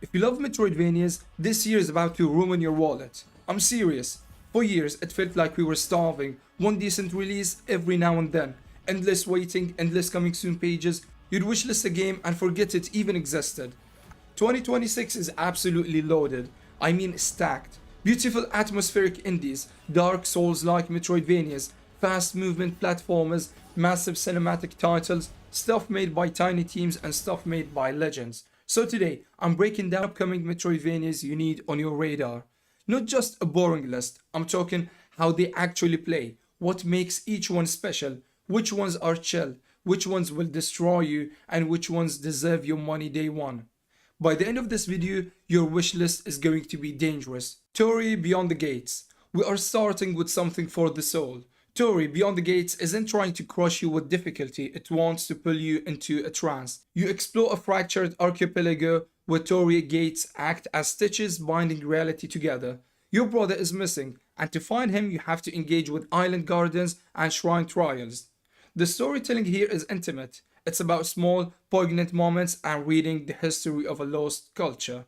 If you love Metroidvanias, this year is about to ruin your wallet. I'm serious. For years, it felt like we were starving. One decent release every now and then. Endless waiting, endless coming soon pages. You'd wishlist a game and forget it even existed. 2026 is absolutely loaded. I mean stacked. Beautiful atmospheric indies, dark Souls-like Metroidvanias, fast movement platformers, massive cinematic titles, stuff made by tiny teams and stuff made by legends. So today, I'm breaking down upcoming Metroidvanias you need on your radar. Not just a boring list, I'm talking how they actually play, what makes each one special, which ones are chill, which ones will destroy you, and which ones deserve your money day one. By the end of this video, your wish list is going to be dangerous. Torii Beyond the Gates. We are starting with something for the soul. Torii Beyond the Gates isn't trying to crush you with difficulty, it wants to pull you into a trance. You explore a fractured archipelago where Torii gates act as stitches binding reality together. Your brother is missing, and to find him you have to engage with island gardens and shrine trials. The storytelling here is intimate. It's about small, poignant moments and reading the history of a lost culture.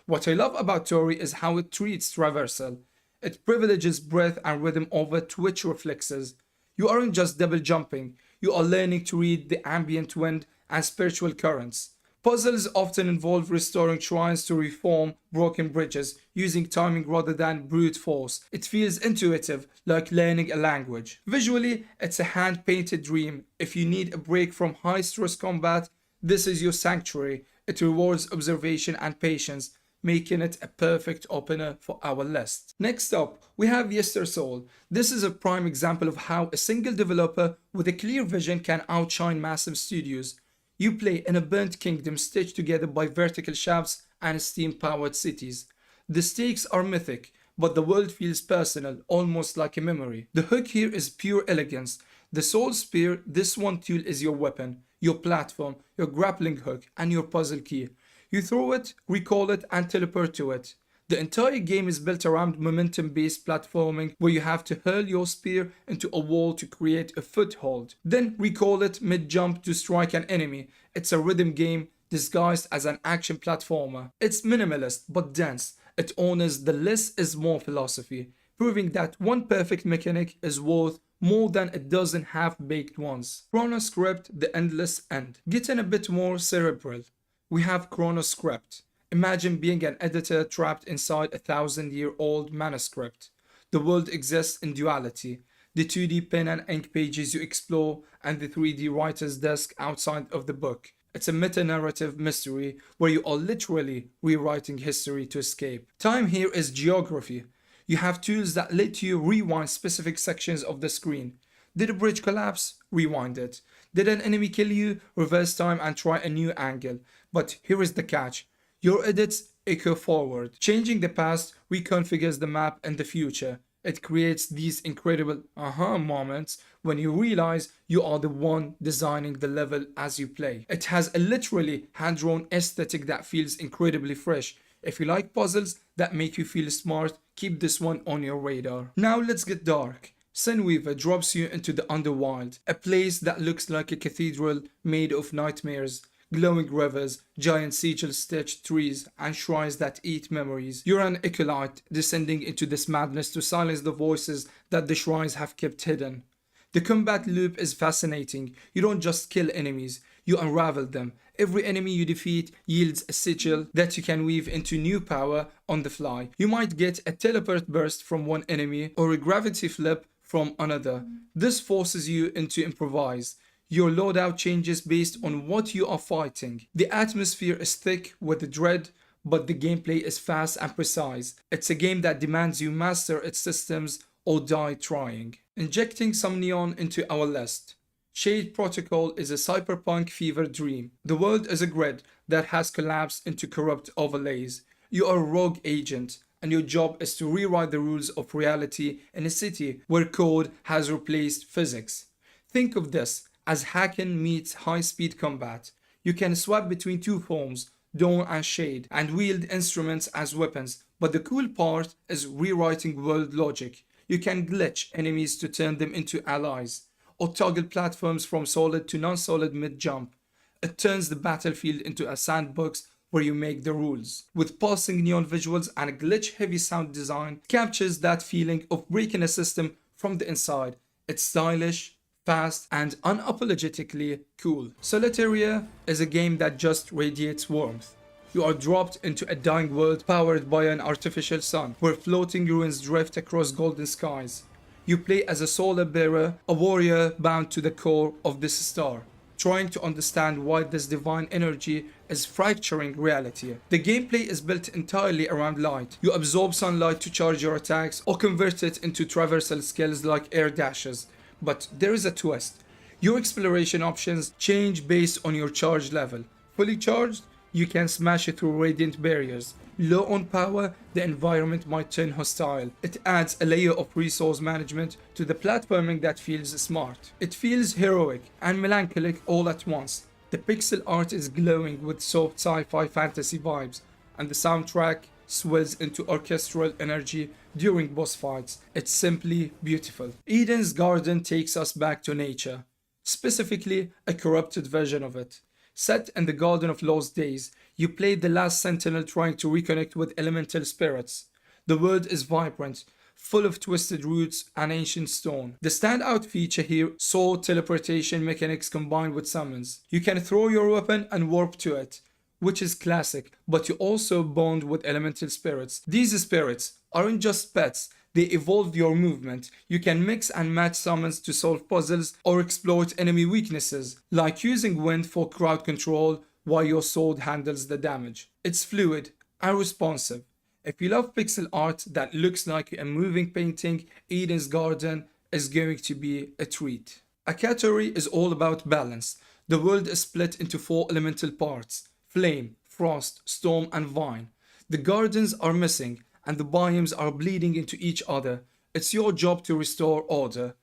What I love about Torii is how it treats traversal. It privileges breath and rhythm over twitch reflexes. You aren't just double jumping, you are learning to read the ambient wind and spiritual currents. Puzzles often involve restoring shrines to reform broken bridges, using timing rather than brute force. It feels intuitive, like learning a language. Visually, it's a hand-painted dream. If you need a break from high-stress combat, this is your sanctuary. It rewards observation and patience, making it a perfect opener for our list. Next up, we have YesterSol. This is a prime example of how a single developer with a clear vision can outshine massive studios. You play in a burnt kingdom stitched together by vertical shafts and steam-powered cities. The stakes are mythic, but the world feels personal, almost like a memory. The hook here is pure elegance. The Soul Spear, this one tool is your weapon, your platform, your grappling hook, and your puzzle key. You throw it, recall it, and teleport to it. The entire game is built around momentum-based platforming where you have to hurl your spear into a wall to create a foothold. Then recall it mid-jump to strike an enemy. It's a rhythm game disguised as an action platformer. It's minimalist but dense. It honors the less is more philosophy, proving that one perfect mechanic is worth more than a dozen half-baked ones. Chronoscript, the endless end. Getting a bit more cerebral. We have Chronoscript. Imagine being an editor trapped inside a 1,000-year-old manuscript. The world exists in duality. The 2D pen and ink pages you explore and the 3D writer's desk outside of the book. It's a meta-narrative mystery where you are literally rewriting history to escape. Time here is geography. You have tools that let you rewind specific sections of the screen. Did a bridge collapse? Rewind it. Did an enemy kill you? Reverse time and try a new angle. But here is the catch. Your edits echo forward. Changing the past reconfigures the map in the future. It creates these incredible aha moments when you realize you are the one designing the level as you play. It has a literally hand-drawn aesthetic that feels incredibly fresh. If you like puzzles that make you feel smart, keep this one on your radar. Now let's get dark. Sinweaver drops you into the underworld, a place that looks like a cathedral made of nightmares. Glowing rivers, giant sigil-stitched trees, and shrines that eat memories. You're an acolyte descending into this madness to silence the voices that the shrines have kept hidden. The combat loop is fascinating. You don't just kill enemies, you unravel them. Every enemy you defeat yields a sigil that you can weave into new power on the fly. You might get a teleport burst from one enemy or a gravity flip from another. This forces you into improvise. Your loadout changes based on what you are fighting. The atmosphere is thick with dread, but the gameplay is fast and precise. It's a game that demands you master its systems or die trying. Injecting some neon into our list. Shade Protocol is a cyberpunk fever dream. The world is a grid that has collapsed into corrupt overlays. You are a rogue agent, and your job is to rewrite the rules of reality in a city where code has replaced physics. Think of this as hacking meets high-speed combat. You can swap between two forms, dawn and shade, and wield instruments as weapons, but the cool part is rewriting world logic. You can glitch enemies to turn them into allies, or toggle platforms from solid to non-solid mid-jump. It turns the battlefield into a sandbox where you make the rules. With pulsing neon visuals and a glitch-heavy sound design, captures that feeling of breaking a system from the inside. It's stylish, fast, and unapologetically cool. Solateria is a game that just radiates warmth. You are dropped into a dying world powered by an artificial sun, where floating ruins drift across golden skies. You play as a solar bearer, a warrior bound to the core of this star, trying to understand why this divine energy is fracturing reality. The gameplay is built entirely around light. You absorb sunlight to charge your attacks or convert it into traversal skills like air dashes. But there is a twist. Your exploration options change based on your charge level. Fully charged, you can smash it through radiant barriers. Low on power, the environment might turn hostile. It adds a layer of resource management to the platforming that feels smart. It feels heroic and melancholic all at once. The pixel art is glowing with soft sci-fi fantasy vibes, and the soundtrack swells into orchestral energy during boss fights. It's simply beautiful. Eden's Garden takes us back to nature, specifically a corrupted version of it. Set in the Garden of Lost Days, you play the last sentinel trying to reconnect with elemental spirits. The world is vibrant, full of twisted roots and ancient stone. The standout feature here, soul teleportation mechanics combined with summons. You can throw your weapon and warp to it, which is classic, but you also bond with elemental spirits. These spirits aren't just pets, they evolve your movement. You can mix and match summons to solve puzzles or exploit enemy weaknesses, like using wind for crowd control while your sword handles the damage. It's fluid and responsive. If you love pixel art that looks like a moving painting, Eden's Garden is going to be a treat. Akatori is all about balance. The world is split into 4 elemental parts: flame, frost, storm, and vine. The gardens are missing, and the biomes are bleeding into each other. It's your job to restore order.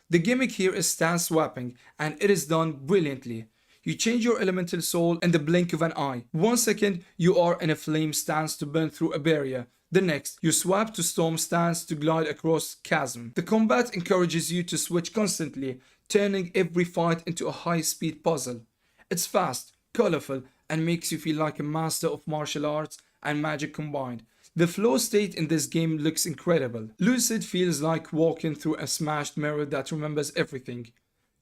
The gimmick here is stance swapping, and it is done brilliantly. You change your elemental soul in the blink of an eye. 1 second, you are in a flame stance to burn through a barrier. The next, you swap to storm stance to glide across chasm. The combat encourages you to switch constantly, turning every fight into a high-speed puzzle. It's fast, colorful, and makes you feel like a master of martial arts and magic combined. The flow state in this game looks incredible. Lucid feels like walking through a smashed mirror that remembers everything.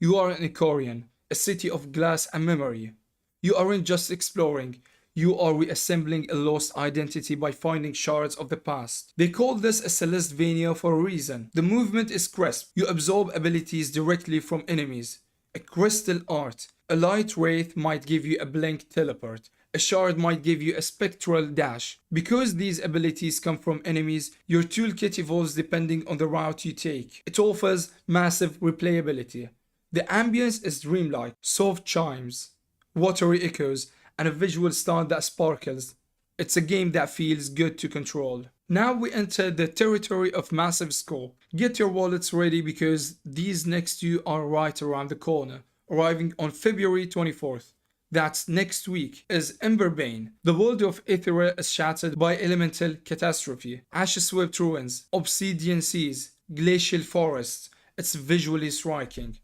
You are an Icorian, a city of glass and memory. You aren't just exploring, you are reassembling a lost identity by finding shards of the past. They call this a Celestvania for a reason. The movement is crisp. You absorb abilities directly from enemies. A crystal art. A light wraith might give you a blink teleport. A shard might give you a spectral dash. Because these abilities come from enemies, your toolkit evolves depending on the route you take. It offers massive replayability. The ambience is dreamlike, soft chimes, watery echoes, and a visual style that sparkles. It's a game that feels good to control. Now we enter the territory of massive scope. Get your wallets ready because these next 2 are right around the corner, arriving on February 24th. That's next week, is Emberbane. The world of Aetheria is shattered by elemental catastrophe, ash-swept ruins, obsidian seas, glacial forests. It's visually striking.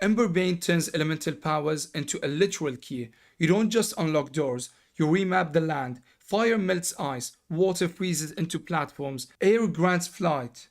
Emberbane turns elemental powers into a literal key. You don't just unlock doors, you remap the land. Fire melts ice, water freezes into platforms, air grants flight.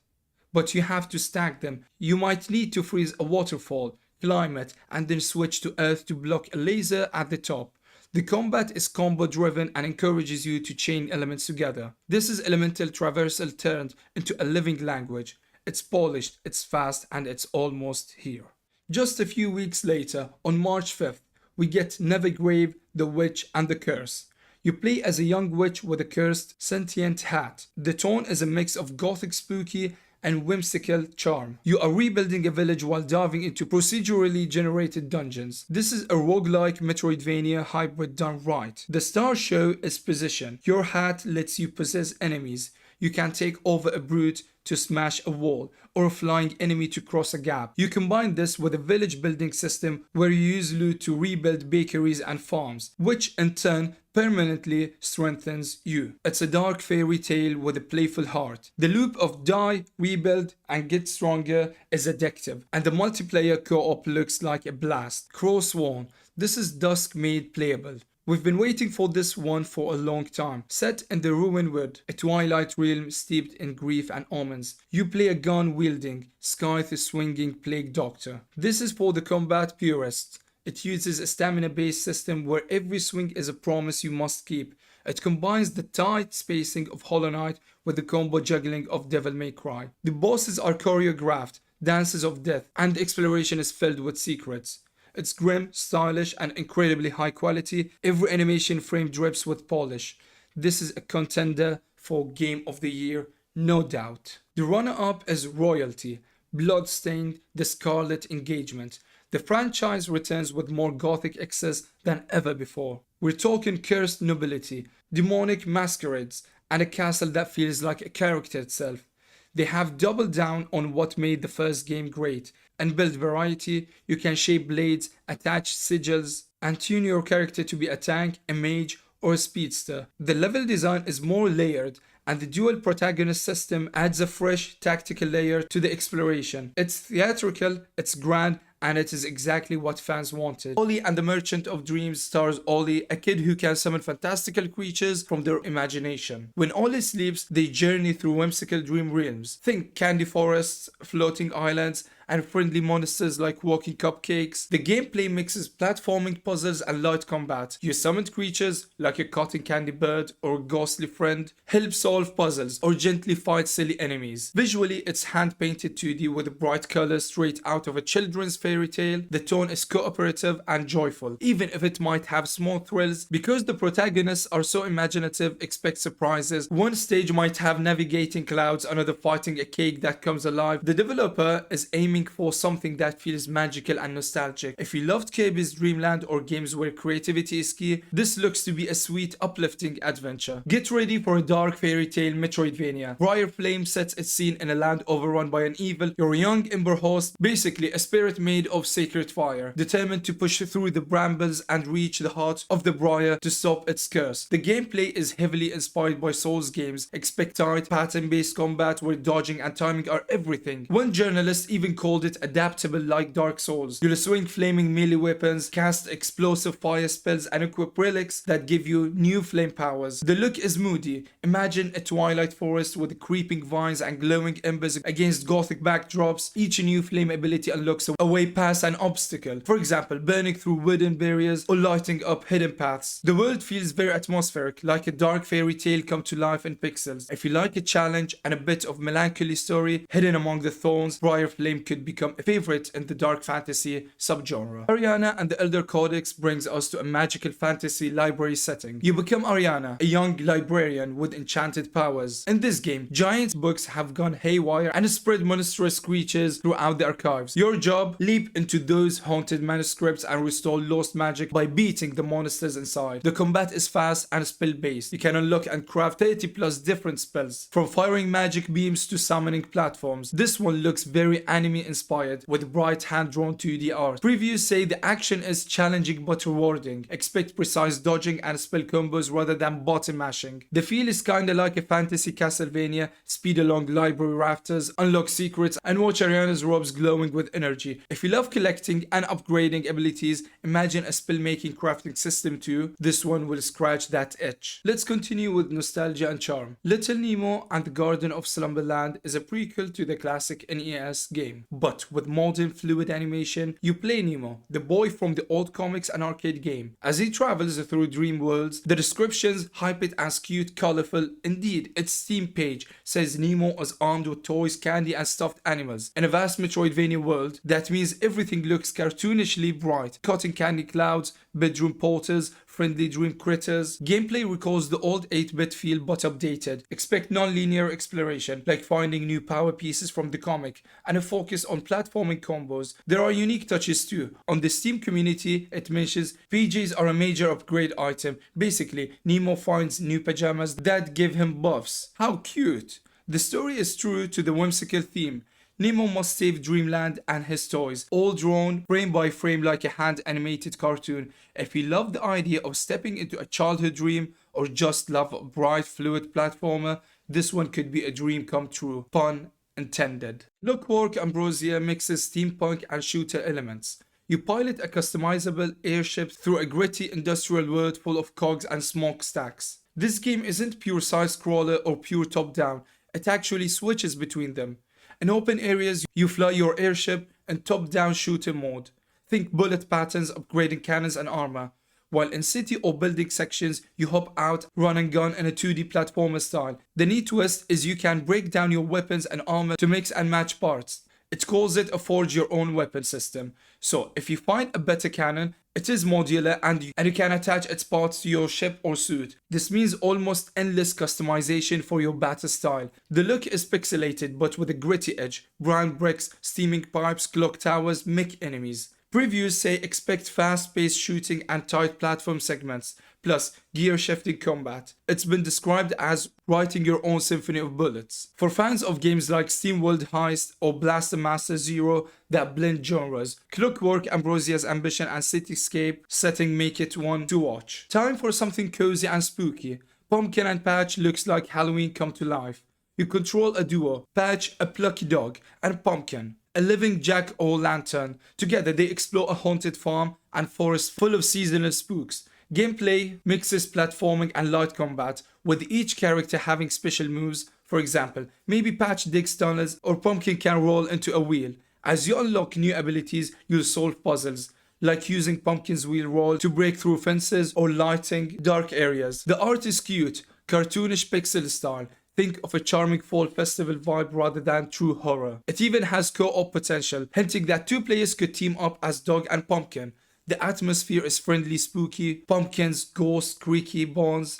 But you have to stack them. You might need to freeze a waterfall, climb it, and then switch to earth to block a laser at the top. The combat is combo driven and encourages you to chain elements together. This is elemental traversal turned into a living language. It's polished, it's fast, and it's almost here. Just a few weeks later, on March 5th, we get Nevergrave, the Witch, and the Curse. You play as a young witch with a cursed, sentient hat. The tone is a mix of gothic spooky and whimsical charm. You are rebuilding a village while diving into procedurally generated dungeons. This is a roguelike Metroidvania hybrid done right. The star show is position. Your hat lets you possess enemies. You can take over a brute to smash a wall, or a flying enemy to cross a gap. You combine this with a village building system where you use loot to rebuild bakeries and farms, which in turn permanently strengthens you. It's a dark fairy tale with a playful heart. The loop of die, rebuild, and get stronger is addictive, and the multiplayer co-op looks like a blast. Crowsworn. This is Dusk made playable. We've been waiting for this one for a long time. Set in the Rune Wood, a twilight realm steeped in grief and omens, you play a gun-wielding, scythe-swinging plague doctor. This is for the combat purists. It uses a stamina-based system where every swing is a promise you must keep. It combines the tight spacing of Hollow Knight with the combo juggling of Devil May Cry. The bosses are choreographed, dances of death, and the exploration is filled with secrets. It's grim, stylish, and incredibly high quality. Every animation frame drips with polish. This is a contender for Game of the Year, no doubt. The runner-up is Royalty, Bloodstained, The Scarlet Engagement. The franchise returns with more gothic excess than ever before. We're talking cursed nobility, demonic masquerades, and a castle that feels like a character itself. They have doubled down on what made the first game great and built variety. You can shape blades, attach sigils, and tune your character to be a tank, a mage, or a speedster. The level design is more layered, and the dual protagonist system adds a fresh tactical layer to the exploration. It's theatrical, it's grand, and it is exactly what fans wanted. Ollie and the Merchant of Dreams stars Ollie, a kid who can summon fantastical creatures from their imagination. When Ollie sleeps, they journey through whimsical dream realms. Think candy forests, floating islands, and friendly monsters like walking cupcakes. The gameplay mixes platforming puzzles and light combat. You summon creatures like a cotton candy bird or a ghostly friend, help solve puzzles, or gently fight silly enemies. Visually, it's hand-painted 2D with bright colors straight out of a children's fairy tale. The tone is cooperative and joyful, even if it might have small thrills. Because the protagonists are so imaginative, expect surprises. One stage might have navigating clouds, another fighting a cake that comes alive. The developer is aiming for something that feels magical and nostalgic. If you loved Kirby's Dream Land or games where creativity is key, this looks to be a sweet, uplifting adventure. Get ready for a dark fairy tale Metroidvania. Briar Flame sets its scene in a land overrun by an evil, your young ember host, basically a spirit made of sacred fire, determined to push through the brambles and reach the heart of the briar to stop its curse. The gameplay is heavily inspired by Souls games. Expect tight, pattern-based combat where dodging and timing are everything. One journalist even called it adaptable like Dark Souls. You'll swing flaming melee weapons, cast explosive fire spells, and equip relics that give you new flame powers. The look is moody. Imagine a twilight forest with creeping vines and glowing embers against gothic backdrops. Each new flame ability unlocks a way past an obstacle. For example, burning through wooden barriers or lighting up hidden paths. The world feels very atmospheric, like a dark fairy tale come to life in pixels. If you like a challenge and a bit of melancholy story hidden among the thorns, Briar Flame could become a favorite in the dark fantasy subgenre. Ariana and the Elder Codex brings us to a magical fantasy library setting. You become Ariana, a young librarian with enchanted powers. In this game, giant books have gone haywire and spread monstrous creatures throughout the archives. Your job, leap into those haunted manuscripts and restore lost magic by beating the monsters inside. The combat is fast and spell-based. You can unlock and craft 30 plus different spells, from firing magic beams to summoning platforms. This one looks very anime inspired with bright hand-drawn 2D art. Previews say the action is challenging but rewarding. Expect precise dodging and spell combos rather than button mashing. The feel is kinda like a fantasy Castlevania. Speed along library rafters, unlock secrets, and watch Ariana's robes glowing with energy. If you love collecting and upgrading abilities, imagine a spell-making crafting system too. This one will scratch that itch. Let's continue with nostalgia and charm. Little Nemo and the Garden of Slumberland is a prequel to the classic NES game, but with modern fluid animation. You play Nemo, the boy from the old comics and arcade game. As he travels through dream worlds, the descriptions hype it as cute, colorful. Indeed, its Steam page says Nemo is armed with toys, candy, and stuffed animals. In a vast Metroidvania world, that means everything looks cartoonishly bright. Cotton candy clouds, bedroom portals, friendly dream critters. Gameplay recalls the old 8-bit feel but updated. Expect non-linear exploration, like finding new power pieces from the comic, and a focus on platforming combos. There are unique touches too. On the Steam community, it mentions PJs are a major upgrade item. Basically, Nemo finds new pajamas that give him buffs. How cute! The story is true to the whimsical theme. Nemo must save Dreamland and his toys, all drawn frame by frame like a hand-animated cartoon. If you love the idea of stepping into a childhood dream or just love a bright, fluid platformer, this one could be a dream come true. Pun intended. Clockwork Ambrosia mixes steampunk and shooter elements. You pilot a customizable airship through a gritty industrial world full of cogs and smokestacks. This game isn't pure side-scroller or pure top-down, it actually switches between them. In open areas, you fly your airship in top-down shooter mode. Think bullet patterns, upgrading cannons and armor. While in city or building sections, you hop out, run and gun in a 2D platformer style. The neat twist is you can break down your weapons and armor to mix and match parts. It calls it a forge your own weapon system. So if you find a better cannon, it is modular and you can attach its parts to your ship or suit. This means almost endless customization for your battle style. The look is pixelated but with a gritty edge. Brown bricks, steaming pipes, clock towers, mech enemies. Previews say expect fast-paced shooting and tight platform segments, plus gear-shifting combat. It's been described as writing your own symphony of bullets. For fans of games like SteamWorld Heist or Blaster Master Zero that blend genres, Clockwork Ambrosia's ambition and cityscape setting make it one to watch. Time for something cozy and spooky. Pumpkin and Patch looks like Halloween come to life. You control a duo, Patch a plucky dog, and Pumpkin a living jack-o'-lantern. Together they explore a haunted farm and forest full of seasonal spooks. Gameplay mixes platforming and light combat, with each character having special moves. For example, maybe Patch digs tunnels or Pumpkin can roll into a wheel. As you unlock new abilities, you'll solve puzzles, like using Pumpkin's wheel roll to break through fences or lighting dark areas. The art is cute, cartoonish pixel style. Think of a charming fall festival vibe rather than true horror. It even has co-op potential, hinting that two players could team up as Dog and Pumpkin. The atmosphere is friendly, spooky, pumpkins, ghosts, creaky bars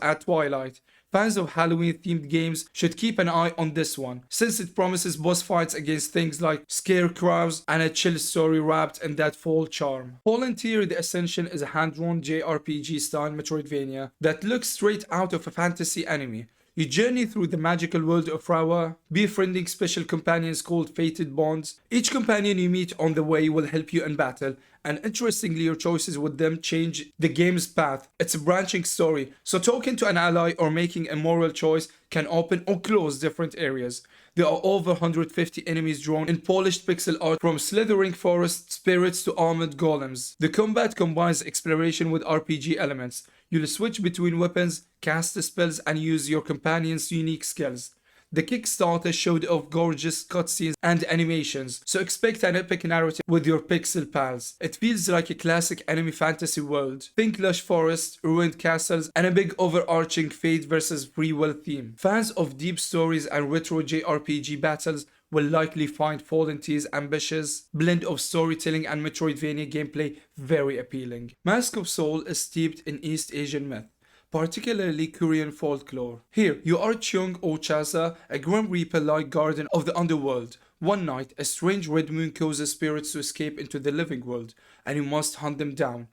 at twilight. Fans of Halloween-themed games should keep an eye on this one, since it promises boss fights against things like scarecrows and a chill story wrapped in that fall charm. Volunteer the Ascension is a hand-drawn JRPG-style Metroidvania that looks straight out of a fantasy anime. You journey through the magical world of Rawa, befriending special companions called Fated Bonds. Each companion you meet on the way will help you in battle, and interestingly your choices with them change the game's path. It's a branching story, so talking to an ally or making a moral choice can open or close different areas. There are over 150 enemies drawn in polished pixel art, from slithering forest spirits to armored golems. The combat combines exploration with RPG elements. You'll switch between weapons, cast spells, and use your companion's unique skills. The Kickstarter showed off gorgeous cutscenes and animations, so expect an epic narrative with your pixel pals. It feels like a classic anime fantasy world. Think lush forests, ruined castles, and a big overarching fate versus free will theme. Fans of deep stories and retro JRPG battles will likely find Volunteer's ambitious blend of storytelling and Metroidvania gameplay very appealing. Mask of Soul is steeped in East Asian myth, particularly Korean folklore. Here, you are Cheong Ochaza, a Grim Reaper-like guardian of the underworld. One night, a strange red moon causes spirits to escape into the living world, and you must hunt them down.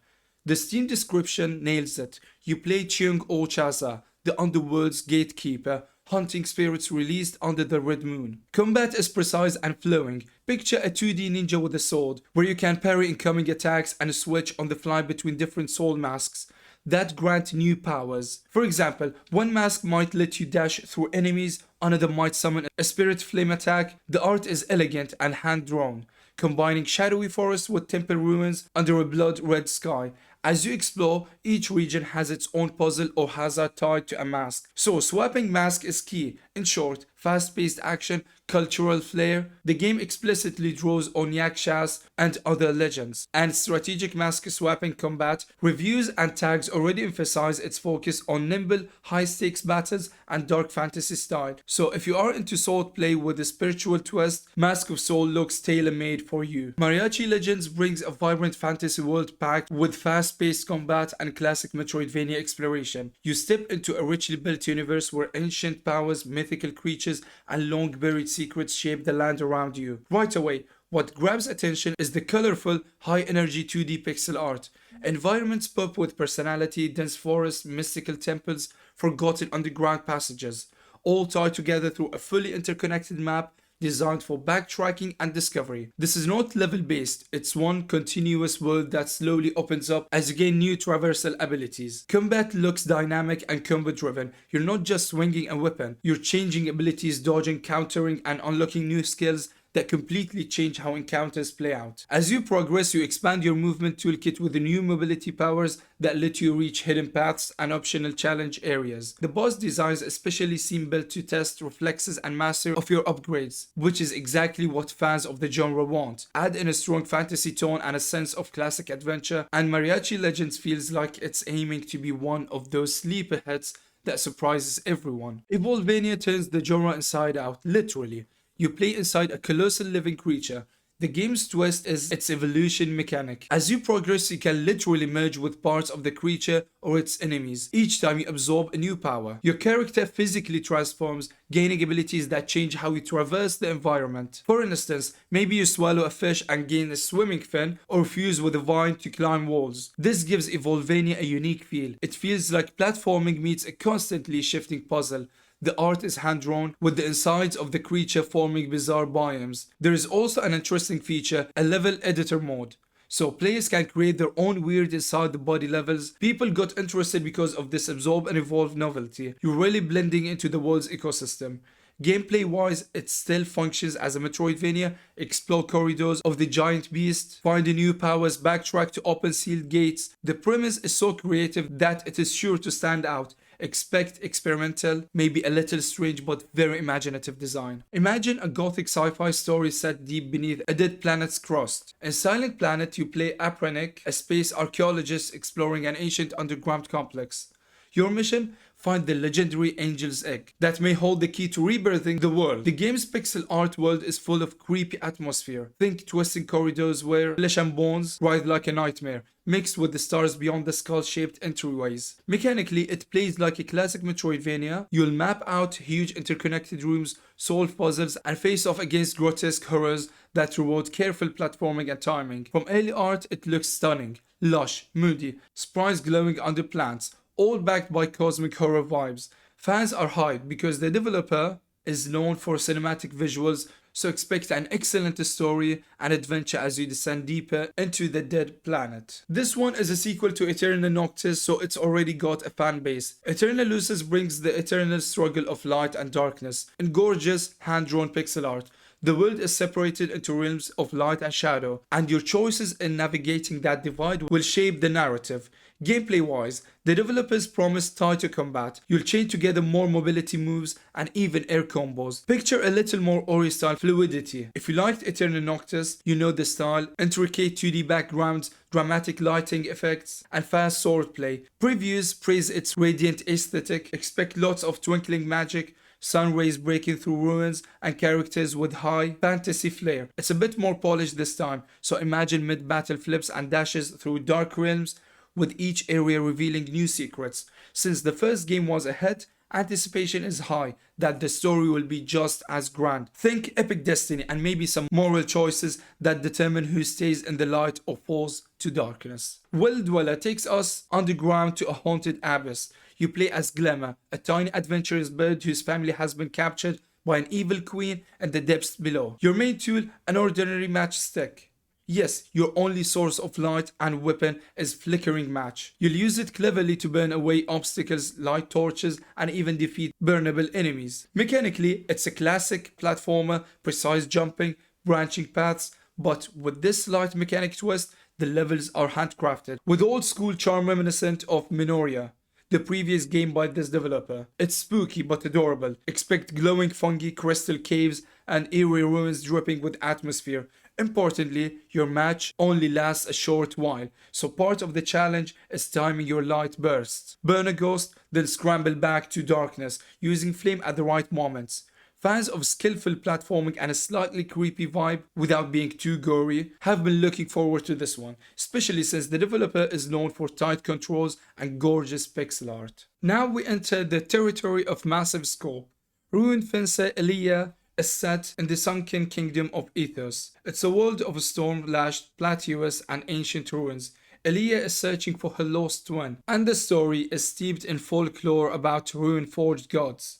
The Steam description nails it. You play Cheong Ochaza, the underworld's gatekeeper, hunting spirits released under the red moon. Combat is precise and flowing. Picture a 2D ninja with a sword, where you can parry incoming attacks and switch on the fly between different soul masks that grant new powers. For example, one mask might let you dash through enemies, another might summon a spirit flame attack. The art is elegant and hand-drawn, combining shadowy forests with temple ruins under a blood-red sky. As you explore, each region has its own puzzle or hazard tied to a mask, so swapping mask is key. In short, fast-paced action, cultural flair. The game explicitly draws on yakshas and other legends, and strategic mask swapping combat. Reviews and tags already emphasize its focus on nimble, high-stakes battles and dark fantasy style. So if you are into sword play with a spiritual twist, Mask of Soul looks tailor-made for you. Mariachi Legends brings a vibrant fantasy world packed with fast-paced combat and classic Metroidvania exploration. You step into a richly built universe where ancient powers, mythical creatures, and long-buried secrets shape the land around you. Right away, what grabs attention is the colorful, high-energy 2D pixel art. Environments pop with personality, dense forests, mystical temples, forgotten underground passages, all tied together through a fully interconnected map designed for backtracking and discovery. This is not level-based, it's one continuous world that slowly opens up as you gain new traversal abilities. Combat looks dynamic and combo-driven. You're not just swinging a weapon, you're changing abilities, dodging, countering, and unlocking new skills that completely change how encounters play out. As you progress, you expand your movement toolkit with the new mobility powers that let you reach hidden paths and optional challenge areas. The boss designs especially seem built to test reflexes and mastery of your upgrades, which is exactly what fans of the genre want. Add in a strong fantasy tone and a sense of classic adventure, and Mariachi Legends feels like it's aiming to be one of those sleeper hits that surprises everyone. Evolvania turns the genre inside out, literally. You play inside a colossal living creature. The game's twist is its evolution mechanic. As you progress, you can literally merge with parts of the creature or its enemies. Each time you absorb a new power, your character physically transforms, gaining abilities that change how you traverse the environment. For instance, maybe you swallow a fish and gain a swimming fin, or fuse with a vine to climb walls. This gives Evolvania a unique feel. It feels like platforming meets a constantly shifting puzzle. The art is hand-drawn, with the insides of the creature forming bizarre biomes. There is also an interesting feature, a level editor mode. So players can create their own weird inside the body levels. People got interested because of this absorb and evolve novelty. You're really blending into the world's ecosystem. Gameplay wise, it still functions as a Metroidvania. Explore corridors of the giant beast, find new powers, backtrack to open sealed gates. The premise is so creative that it is sure to stand out. Expect experimental, maybe a little strange but very imaginative design. Imagine a gothic sci-fi story set deep beneath a dead planet's crust. In Silent Planet, you play Apranic, a space archaeologist exploring an ancient underground complex. Your mission? Find the legendary Angel's Egg that may hold the key to rebirthing the world. The game's pixel art world is full of creepy atmosphere. Think twisting corridors where flesh and bones writhe like a nightmare, mixed with the stars beyond the skull-shaped entryways. Mechanically, it plays like a classic Metroidvania. You'll map out huge interconnected rooms, solve puzzles, and face off against grotesque horrors that reward careful platforming and timing. From early art, it looks stunning, lush, moody, sprites glowing under plants, all backed by cosmic horror vibes. Fans are hyped because the developer is known for cinematic visuals, so expect an excellent story and adventure as you descend deeper into the dead planet. This one is a sequel to Aeterna Noctis, so it's already got a fan base. Aeterna Lucis brings the eternal struggle of light and darkness in gorgeous hand-drawn pixel art. The world is separated into realms of light and shadow, and your choices in navigating that divide will shape the narrative. Gameplay-wise, the developers promise tighter combat. You'll chain together more mobility moves and even air combos. Picture a little more Ori-style fluidity. If you liked Aeterna Noctis, you know the style, intricate 2D backgrounds, dramatic lighting effects, and fast swordplay. Previews praise its radiant aesthetic, expect lots of twinkling magic, sun rays breaking through ruins, and characters with high fantasy flair. It's a bit more polished this time, so imagine mid-battle flips and dashes through dark realms, with each area revealing new secrets. Since the first game was a hit, anticipation is high that the story will be just as grand. Think epic destiny and maybe some moral choices that determine who stays in the light or falls to darkness. Well Dweller takes us underground to a haunted abyss. You play as Glemma, a tiny adventurous bird whose family has been captured by an evil queen in the depths below. Your main tool, an ordinary matchstick. Yes, your only source of light and weapon is flickering match. You'll use it cleverly to burn away obstacles, light torches, and even defeat burnable enemies. Mechanically, it's a classic platformer, precise jumping, branching paths, but with this slight mechanic twist, the levels are handcrafted, with old school charm reminiscent of Minoria, the previous game by this developer. It's spooky but adorable. Expect glowing fungi, crystal caves, and eerie ruins dripping with atmosphere. Importantly, your match only lasts a short while, so part of the challenge is timing your light bursts. Burn a ghost, then scramble back to darkness, using flame at the right moments. Fans of skillful platforming and a slightly creepy vibe without being too gory have been looking forward to this one, especially since the developer is known for tight controls and gorgeous pixel art. Now we enter the territory of massive scope. Rune Fencer Illyia is set in the sunken kingdom of Ethos. It's a world of storm-lashed plateaus and ancient ruins. Illyia is searching for her lost twin, and the story is steeped in folklore about rune-forged gods.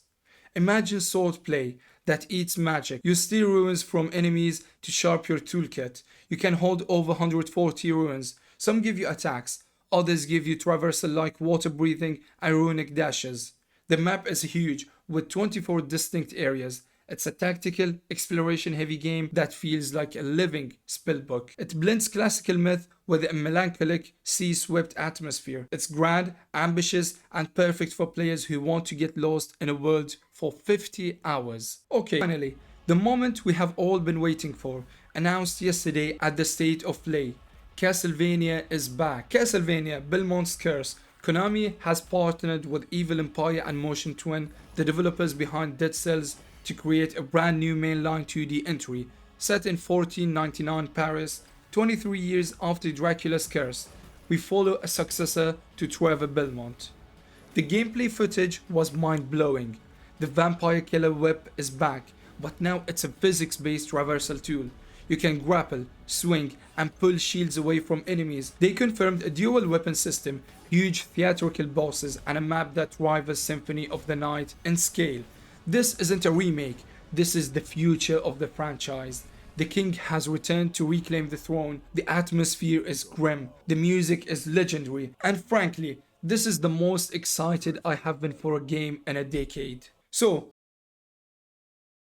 Imagine swordplay that eats magic. You steal runes from enemies to sharpen your toolkit. You can hold over 140 runes. Some give you attacks, others give you traversal like water breathing and runic dashes. The map is huge, with 24 distinct areas. It's a tactical, exploration-heavy game that feels like a living spellbook. It blends classical myth with a melancholic, sea-swept atmosphere. It's grand, ambitious, and perfect for players who want to get lost in a world for 50 hours. Okay, finally, the moment we have all been waiting for, announced yesterday at the State of Play. Castlevania is back. Castlevania Belmont's Curse. Konami has partnered with Evil Empire and Motion Twin, the developers behind Dead Cells, to create a brand new mainline 2D entry set in 1499 Paris, 23 years after Dracula's Curse. We follow a successor to Trevor Belmont. The gameplay footage was mind-blowing. The Vampire Killer Whip is back, but now it's a physics-based traversal tool. You can grapple, swing, and pull shields away from enemies. They confirmed a dual weapon system, huge theatrical bosses, and a map that rivals Symphony of the Night in scale. This isn't a remake, this is the future of the franchise. The king has returned to reclaim the throne, the atmosphere is grim, the music is legendary, and frankly, this is the most excited I have been for a game in a decade. So,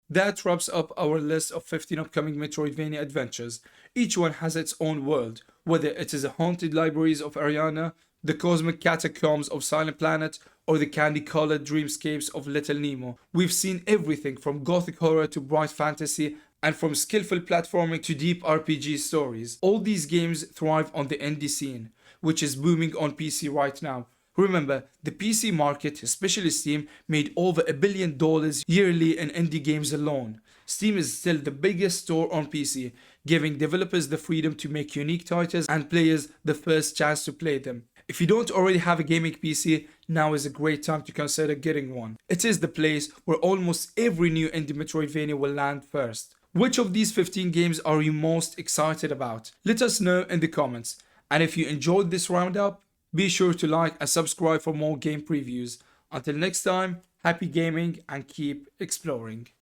that wraps up our list of 15 upcoming Metroidvania adventures. Each one has its own world, whether it is the haunted libraries of Ariana, the cosmic catacombs of Silent Planet, or the candy-colored dreamscapes of Little Nemo. We've seen everything from gothic horror to bright fantasy, and from skillful platforming to deep RPG stories. All these games thrive on the indie scene, which is booming on PC right now. Remember, the PC market, especially Steam, made over $1 billion yearly in indie games alone. Steam is still the biggest store on PC, giving developers the freedom to make unique titles and players the first chance to play them. If you don't already have a gaming PC, now is a great time to consider getting one. It is the place where almost every new indie Metroidvania will land first. Which of these 15 games are you most excited about? Let us know in the comments. And if you enjoyed this roundup, be sure to like and subscribe for more game previews. Until next time, happy gaming and keep exploring.